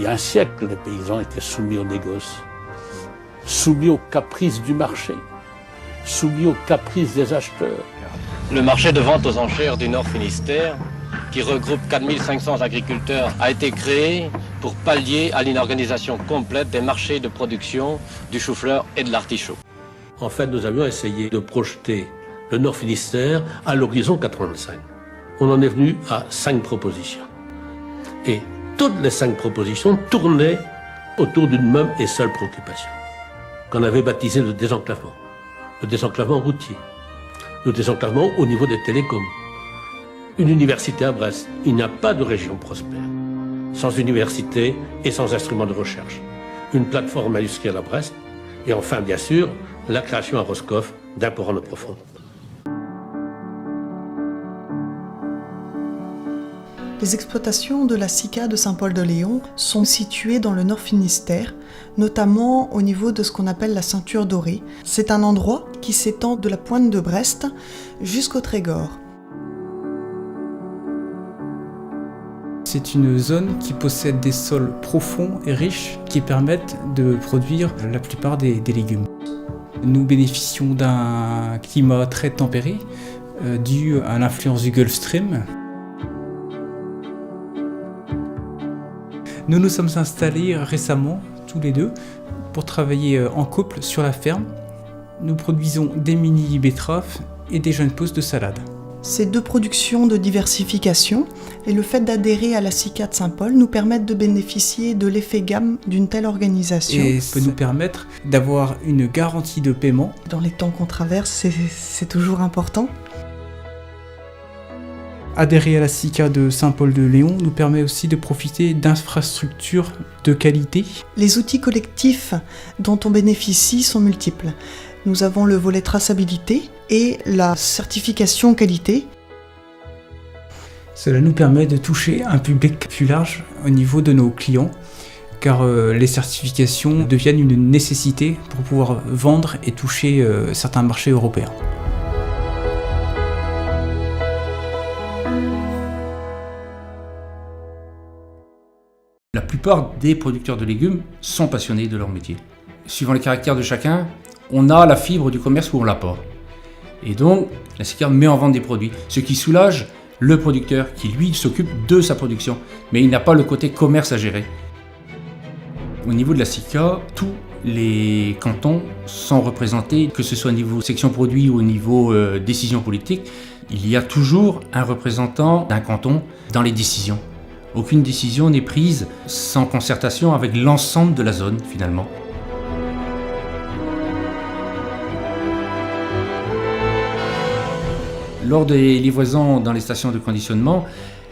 Depuis un siècle, les paysans étaient soumis au négoce, soumis aux caprices du marché, soumis aux caprices des acheteurs. Le marché de vente aux enchères du Nord Finistère, qui regroupe 4500 agriculteurs, a été créé pour pallier à l'inorganisation complète des marchés de production du chou-fleur et de l'artichaut. En fait, nous avions essayé de projeter le Nord Finistère à l'horizon 85. On en est venu à 5 propositions. Et toutes les 5 propositions tournaient autour d'une même et seule préoccupation, qu'on avait baptisé le désenclavement. Le désenclavement routier, le désenclavement au niveau des télécoms. Une université à Brest, il n'y a pas de région prospère sans université et sans instrument de recherche. Une plateforme industrielle à Brest, et enfin, bien sûr, la création à Roscoff d'un port en eau profonde. Les exploitations de la SICA de Saint-Paul-de-Léon sont situées dans le Nord Finistère, notamment au niveau de ce qu'on appelle la ceinture dorée. C'est un endroit qui s'étend de la pointe de Brest jusqu'au Trégor. C'est une zone qui possède des sols profonds et riches qui permettent de produire la plupart des légumes. Nous bénéficions d'un climat très tempéré dû à l'influence du Gulf Stream. Nous nous sommes installés récemment, tous les deux, pour travailler en couple sur la ferme. Nous produisons des mini-betteraves et des jeunes pousses de salade. Ces 2 productions de diversification et le fait d'adhérer à la SICA de Saint-Paul nous permettent de bénéficier de l'effet gamme d'une telle organisation. Et ça peut nous permettre d'avoir une garantie de paiement. Dans les temps qu'on traverse, c'est toujours important. Adhérer à la SICA de Saint-Paul-de-Léon nous permet aussi de profiter d'infrastructures de qualité. Les outils collectifs dont on bénéficie sont multiples. Nous avons le volet traçabilité et la certification qualité. Cela nous permet de toucher un public plus large au niveau de nos clients, car les certifications deviennent une nécessité pour pouvoir vendre et toucher certains marchés européens. La plupart des producteurs de légumes sont passionnés de leur métier. Suivant les caractères de chacun, on a la fibre du commerce ou on l'a pas. Et donc, la SICA met en vente des produits, ce qui soulage le producteur qui, lui, s'occupe de sa production. Mais il n'a pas le côté commerce à gérer. Au niveau de la SICA, tous les cantons sont représentés, que ce soit au niveau section produit ou au niveau décision politique. Il y a toujours un représentant d'un canton dans les décisions. Aucune décision n'est prise sans concertation avec l'ensemble de la zone, finalement. Lors des livraisons dans les stations de conditionnement,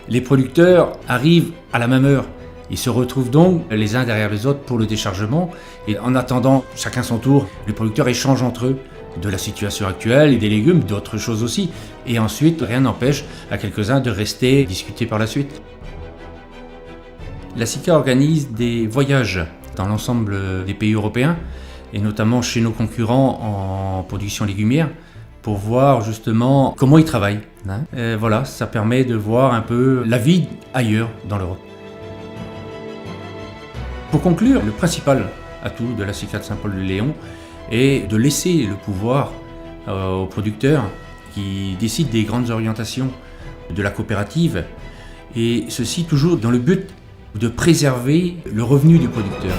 les producteurs arrivent à la même heure. Ils se retrouvent donc les uns derrière les autres pour le déchargement. Et en attendant chacun son tour, les producteurs échangent entre eux de la situation actuelle et des légumes, d'autres choses aussi. Et ensuite, rien n'empêche à quelques-uns de rester discuter par la suite. La SICA organise des voyages dans l'ensemble des pays européens, et notamment chez nos concurrents en production légumière, pour voir justement comment ils travaillent. Voilà, ça permet de voir un peu la vie ailleurs dans l'Europe. Pour conclure, le principal atout de la SICA de Saint-Paul-de-Léon est de laisser le pouvoir aux producteurs qui décident des grandes orientations de la coopérative, et ceci toujours dans le but de préserver le revenu du producteur.